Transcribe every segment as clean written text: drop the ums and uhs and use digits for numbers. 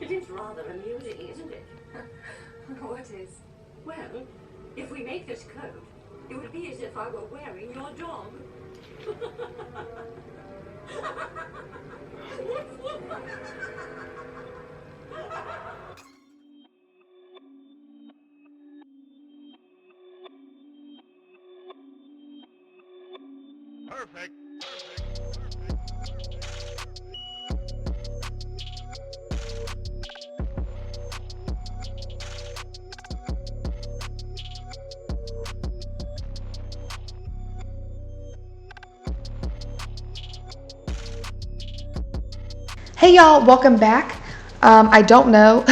It is rather amusing, isn't it? What is? Well, if we make this coat, it would be as if I were wearing your dog. Perfect. Hey y'all, welcome back. I don't know,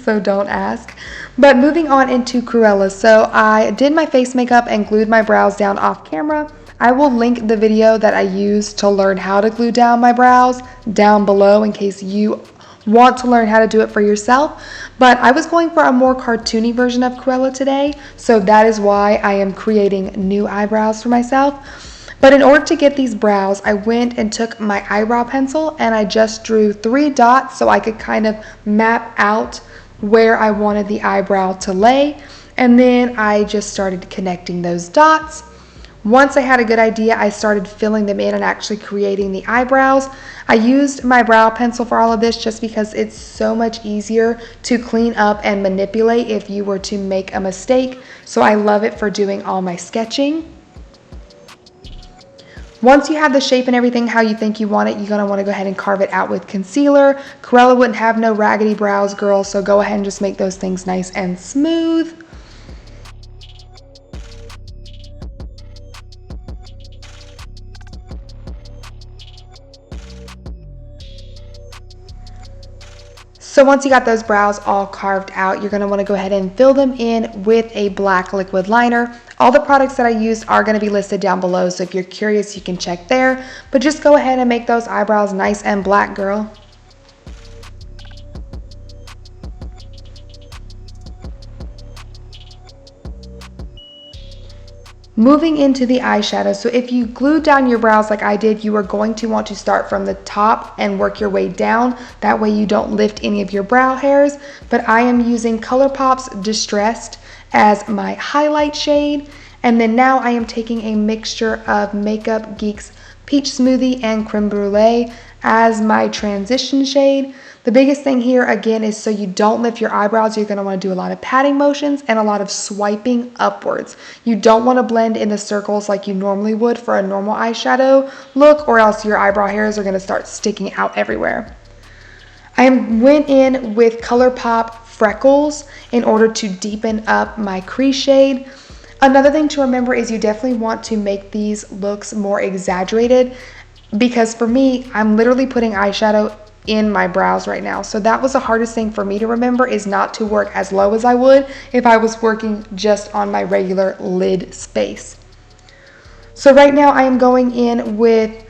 so don't ask. But moving on into Cruella. So I did my face makeup and glued my brows down off camera. I will link the video that I used to learn how to glue down my brows down below in case you want to learn how to do it for yourself. But I was going for a more cartoony version of Cruella today, so that is why I am creating new eyebrows for myself. But in order to get these brows, I went and took my eyebrow pencil and I just drew 3 dots so I could kind of map out where I wanted the eyebrow to lay. And then I just started connecting those dots. Once I had a good idea, I started filling them in and actually creating the eyebrows. I used my brow pencil for all of this just because it's so much easier to clean up and manipulate if you were to make a mistake. So I love it for doing all my sketching. Once you have the shape and everything how you think you want it, you're going to want to go ahead and carve it out with concealer. Cruella wouldn't have no raggedy brows, girl, so go ahead and just make those things nice and smooth. So once you got those brows all carved out, you're going to want to go ahead and fill them in with a black liquid liner. All the products that I used are going to be listed down below, so if you're curious, you can check there. But just go ahead and make those eyebrows nice and black, girl. Moving into the eyeshadow, so if you glued down your brows like I did, you are going to want to start from the top and work your way down. That way you don't lift any of your brow hairs. But I am using Colourpop's Distressed as my highlight shade. And then now I am taking a mixture of Makeup Geek's Peach Smoothie and Creme Brulee as my transition shade. The biggest thing here, again, is so you don't lift your eyebrows. You're going to want to do a lot of patting motions and a lot of swiping upwards. You don't want to blend in the circles like you normally would for a normal eyeshadow look, or else your eyebrow hairs are going to start sticking out everywhere. I went in with Colourpop Freckles in order to deepen up my crease shade. Another thing to remember is you definitely want to make these looks more exaggerated, because for me, I'm literally putting eyeshadow in my brows right now. So that was the hardest thing for me to remember, is not to work as low as I would if I was working just on my regular lid space. So right now I am going in with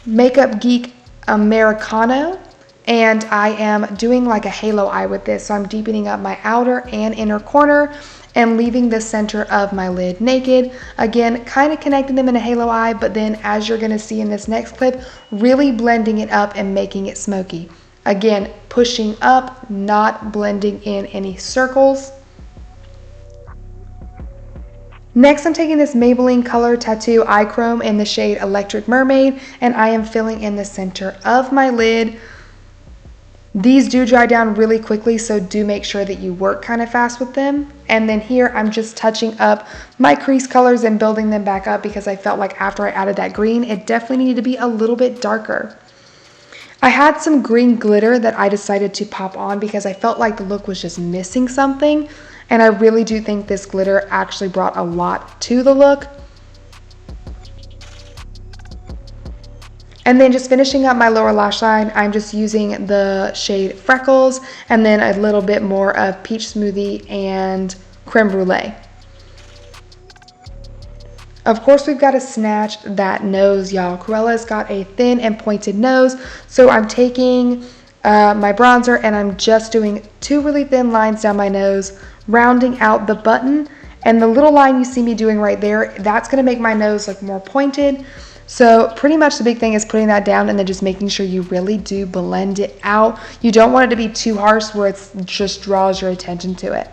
Makeup Geek Americano, and I am doing like a halo eye with this. So I'm deepening up my outer and inner corner and leaving the center of my lid naked. Again, kind of connecting them in a halo eye, but then as you're gonna see in this next clip, really blending it up and making it smoky. Again, pushing up, not blending in any circles. Next, I'm taking this Maybelline Color Tattoo Eye Chrome in the shade Electric Mermaid, and I am filling in the center of my lid. These do dry down really quickly, so do make sure that you work kind of fast with them. And then here I'm just touching up my crease colors and building them back up, because I felt like after I added that green, it definitely needed to be a little bit darker. I had some green glitter that I decided to pop on because I felt like the look was just missing something. And I really do think this glitter actually brought a lot to the look. And then just finishing up my lower lash line, I'm just using the shade Freckles and then a little bit more of Peach Smoothie and Creme Brulee. Of course, we've got to snatch that nose, y'all. Cruella's got a thin and pointed nose, so I'm taking my bronzer and I'm just doing 2 really thin lines down my nose, rounding out the button. And the little line you see me doing right there, that's going to make my nose look more pointed. So pretty much the big thing is putting that down and then just making sure you really do blend it out. You don't want it to be too harsh where it just draws your attention to it.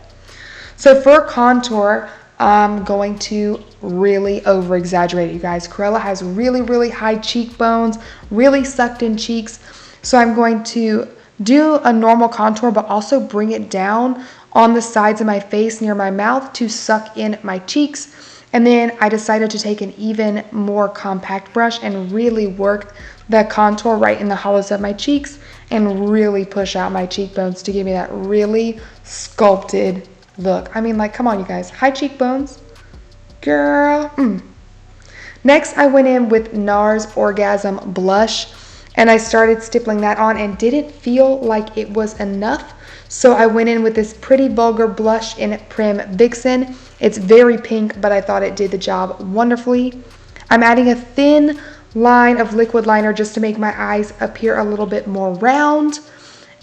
So for contour, I'm going to really over exaggerate it, you guys. Cruella has really, really high cheekbones, really sucked in cheeks. So I'm going to do a normal contour, but also bring it down on the sides of my face near my mouth to suck in my cheeks. And then I decided to take an even more compact brush and really work the contour right in the hollows of my cheeks and really push out my cheekbones to give me that really sculpted look. I mean, like, come on, you guys. High cheekbones. Girl. Next, I went in with Nars Orgasm Blush, and I started stippling that on and didn't feel like it was enough. So I went in with this pretty vulgar blush in Prim Vixen. It's very pink, but I thought it did the job wonderfully. I'm adding a thin line of liquid liner just to make my eyes appear a little bit more round.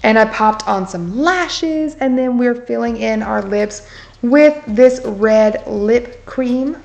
And I popped on some lashes, and then we're filling in our lips with this red lip cream.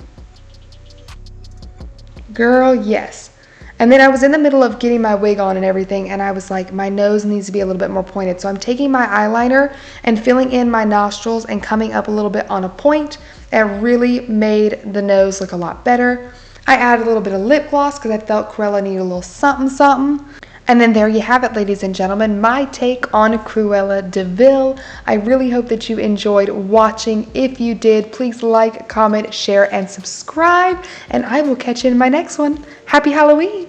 Girl, yes. And then I was in the middle of getting my wig on and everything, and I was like, my nose needs to be a little bit more pointed. So I'm taking my eyeliner and filling in my nostrils and coming up a little bit on a point. It really made the nose look a lot better. I added a little bit of lip gloss because I felt Cruella needed a little something, something. And then there you have it, ladies and gentlemen, my take on Cruella de Vil. I really hope that you enjoyed watching. If you did, please like, comment, share, and subscribe. And I will catch you in my next one. Happy Halloween!